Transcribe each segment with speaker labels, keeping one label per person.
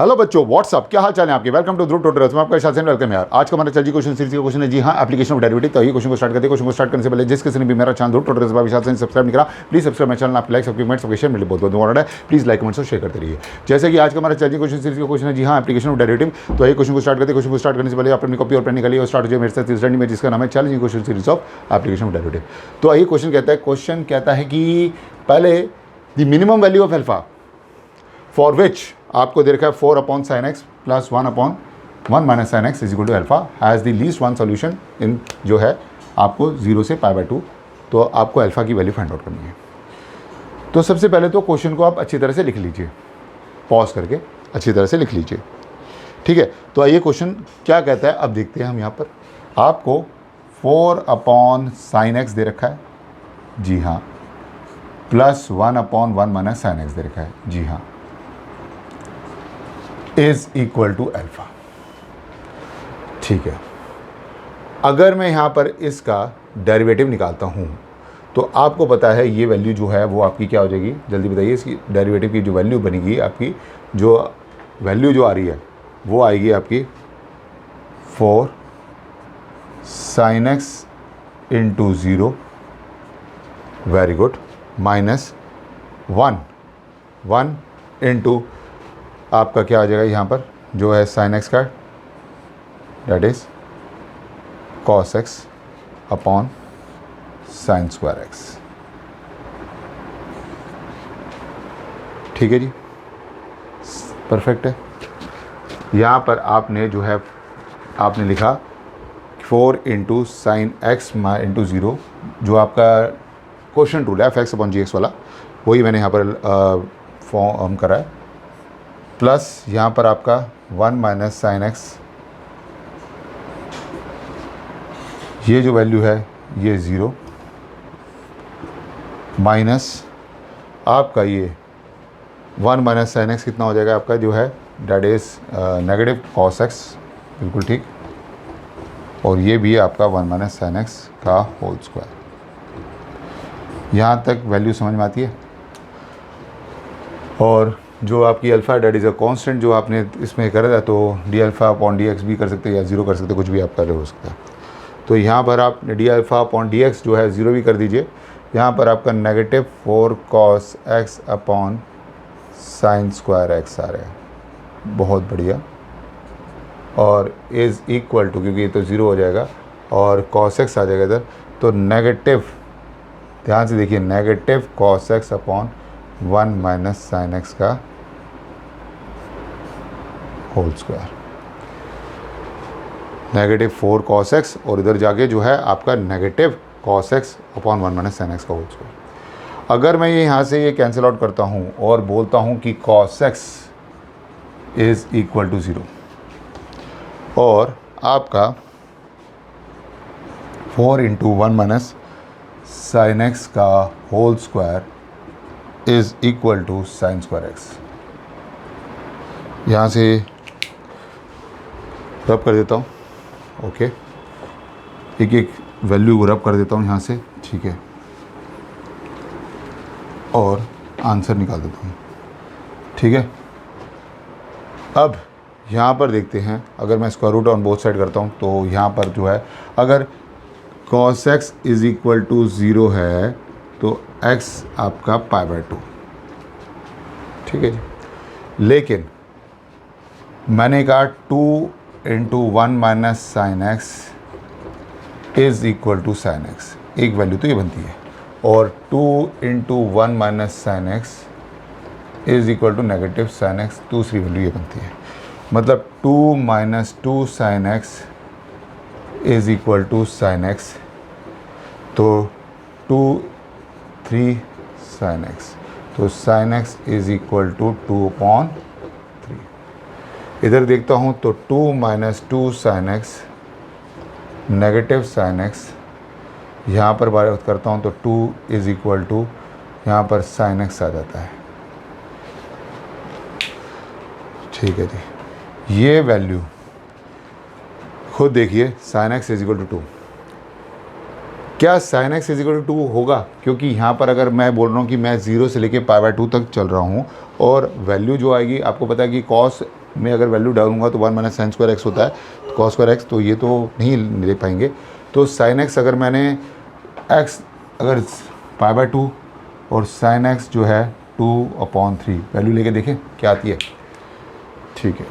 Speaker 1: Hello बच्चों, WhatsApp, क्या हाल चाल है आपके। वेलकम टू ध्रुव ट्यूटोरियल्स में आपका शासन वेलकम यार। आज का हमारा चल जी क्वेश्चन सीरीज का क्वेश्चन है जी हाँ एप्लीकेशन ऑफ डेरिवेटिव। तो ये क्वेश्चन को स्टार्ट करते हैं। क्वेश्चन को स्टार्ट करने से पहले जिस किसी ने भी मेरा चैनल ध्रुव ट्यूटोरियल्स पर विशाल सब्सक्राइब नहीं करा, प्लीज सब्सक्राइब माय चैनल। आप लाइक सबके कमेंट्स सबके शेयर मिले बहुत बहुत वाला है। प्लीज लाइक कमेंट्स और शेयर करते रहिए। जैसे कि आज का हमारा चल जी क्वेश्चन सीरीज का क्वेश्चन है जी हाँ एप्लीकेशन ऑफ डेरिवेटिव। तो ये क्वेश्चन को स्टार्ट करते हैं। क्वेश्चन को स्टार्ट करने से पहले आप अपनी कॉपी और पेन निकालिए और स्टार्ट कीजिए मेरे साथ इस जर्नी में जिसका नाम है challenging question series of application of derivative. तो ये क्वेश्चन कहता है कि पहले the minimum value of alpha for which आपको दे रखा है 4 sin x plus 1 minus sin x is equal to alpha has the least one solution in जो है आपको 0 से π/2। तो आपको अल्फा की वैल्यू फाइंड आउट करनी है। तो सबसे पहले तो क्वेश्चन को आप अच्छी तरह से लिख लीजिए, पॉज करके अच्छी तरह से लिख लीजिए, ठीक है। तो आइए क्वेश्चन क्या कहता है अब देखते हैं हम। यहाँ पर आपको 4 sin x दे रखा है जी हाँ, प्लस 1 माइनस sin x दे रखा है जी हाँ, इज इक्वल टू अल्फा, ठीक है। अगर मैं यहाँ पर इसका डेरिवेटिव निकालता हूँ तो आपको पता है ये वैल्यू जो है वो आपकी क्या हो जाएगी, जल्दी बताइए। इसकी डेरिवेटिव की जो वैल्यू बनेगी आपकी, जो वैल्यू जो आ रही है वो आएगी आपकी 4 sin x into 0, very good, minus 1 into आपका क्या आ जाएगा यहाँ पर जो है sin x का, that is cos x upon sin square x, ठीक है जी, परफेक्ट है। यहाँ पर आपने जो है आपने लिखा 4 इंटू साइन एक्स इंटू 0, जो आपका क्वेश्चन रूल है f(x अपॉन gx) वाला, वही मैंने यहाँ पर फॉर्म करा है, प्लस यहाँ पर आपका 1 माइनस sin x, ये जो वैल्यू है ये 0, माइनस आपका ये 1 माइनस sin x कितना हो जाएगा आपका जो है, that is negative cos x, बिल्कुल ठीक। और ये भी आपका 1 माइनस sin x का होल स्क्वायर। यहाँ तक वैल्यू समझ में आती है। और जो आपकी alpha that is a constant जो आपने इसमें कर रहा है, तो D alpha upon D x भी कर सकते हैं या 0 कर सकते हैं, कुछ भी आप कर रहे हो सकता है। तो यहाँ पर आप D alpha upon D x जो है 0 भी कर दीजिए। यहाँ पर आपका negative 4 cos x upon sine square x आ रहा है, बहुत बढ़िया। और इज़ इक्वल टू, क्योंकि ये तो 0 हो जाएगा और cos x आ जाएगा इधर, तो नेगेटिव, ध्यान से देखिए, negative cos x upon 1 minus sin x का whole square, negative 4 cos x और इधर जाके जो है आपका negative cos x upon 1 minus sin x का होल स्क्वायर। अगर मैं ये यहाँ से ये कैंसिल आउट करता हूँ और बोलता हूँ कि cos x is equal to 0 और आपका 4 इंटू 1 माइनस sin x का whole square is equal to sine square x, यहाँ से रब कर देता हूँ, ओके, एक एक वैल्यू रब कर देता हूँ यहाँ से, ठीक है, और आंसर निकाल देता हूँ, ठीक है। अब यहाँ पर देखते हैं, अगर मैं square root on both side करता हूँ तो यहाँ पर जो है, अगर cos x is equal to 0 है तो x आपका π/2, ठीक है जी। लेकिन मैंने कहा 2 into 1 minus sin x is equal to sin x, एक वैल्यू तो ये बनती है, और 2 into 1 minus sin x is equal to negative sin x, दूसरी वैल्यू ये बनती है। मतलब 2 minus 2 sin x is equal to sin x, तो 3 sin x, तो sin x is equal to 2/3। इधर देखता हूँ तो 2 minus 2 sin x, negative sin x, यहाँ पर बात करता हूँ तो 2 इज़ इक्वल टू यहाँ पर sin x आ जाता है, ठीक है जी। ये वैल्यू खुद देखिए, sin x is equal to 2, क्या sin x is equal to 2 होगा? क्योंकि यहाँ पर अगर मैं बोल रहा हूँ कि मैं 0 से लेके π/2 तक चल रहा हूँ और वैल्यू जो आएगी आपको पता है कि cos में अगर वैल्यू डालूंगा तो 1 माइनस साइन स्क्वायर एक्स होता है, तो कॉस स्क्वायर एक्स, तो ये तो नहीं ले पाएंगे। तो साइन एक्स अगर मैंने एक्स अगर π/2 और साइन एक्स जो है 2/3 वैल्यू लेके देखें क्या आती है। ठीक है,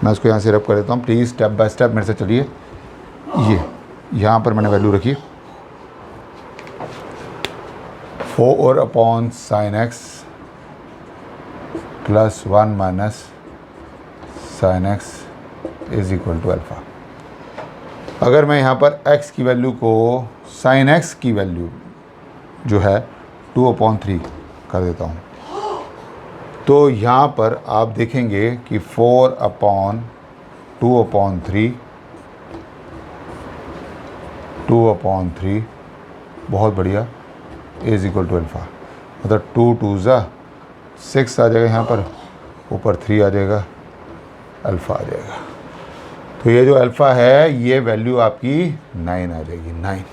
Speaker 1: मैं उसको यहाँ से रब कर देता हूँ, प्लीज़ स्टेप बाय स्टेप मेरे से चलिए। ये यहाँ पर मैंने वैल्यू रखी 4/sin x plus 1 minus sine x is equal to alpha. अगर मैं यहाँ पर x की वैल्यू को साइन x की वैल्यू जो है 2/3 कर देता हूँ, तो यहाँ पर आप देखेंगे कि 4/2/3 बहुत बढ़िया इज इक्वल टू अल्फ़ा, मतलब 2 2 6 आ जाएगा, यहाँ पर ऊपर 3 आ जाएगा, अल्फ़ा आ जाएगा। तो ये जो अल्फ़ा है ये वैल्यू आपकी 9 आ जाएगी, 9।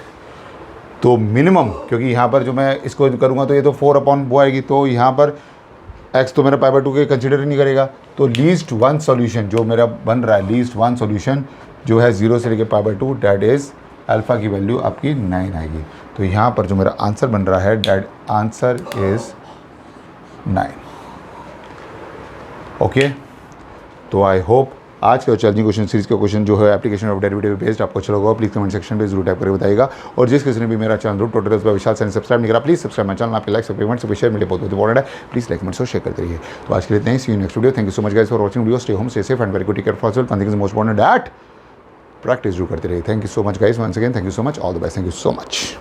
Speaker 1: तो मिनिमम, क्योंकि यहाँ पर जो मैं इसको करूँगा तो ये तो 4/वो आएगी, तो यहाँ पर x तो मेरा π/2 के कंसिडर ही नहीं करेगा। तो लीस्ट वन सॉल्यूशन जो मेरा बन रहा है, लीस्ट वन सॉल्यूशन जो है 0 से लेके π/2, डैट इज़ अल्फ़ा की वैल्यू आपकी 9 आएगी। तो यहाँ पर जो मेरा आंसर बन रहा है, डैट आंसर इज़ 9। ओके, तो आई होप आज के चैलेंजिंग क्वेश्चन सीरीज के क्वेश्चन जो है एप्लीकेशन ऑफ डेरिवेटिव बेस्ड आपको अच्छा लगा। प्लीज़ कमेंट सेक्शन पे जरूर टाइप करके बताइएगा। और जिस किसी ने भी मेरा चैनल रूट ट्यूटोरियल्स पर विशाल से सब्सक्राइब नहीं करा, प्लीज़ सब्सक्राइब माय चैनल। आपके लाइक से पेमेंट से शेयर मेरे बहुत इंपॉर्टेंट है, प्लीज़ लाइक कमेंट और शेयर करते रहिए। तो आज के लिए इतना ही, see you next video. Thank you so much guys for watching video. Stay home, stay safe and very good, take care possible. One thing is most important, that practice जरूर करते रहिए। Thank you so much guys, once again thank you so much, all the best, thank you so much.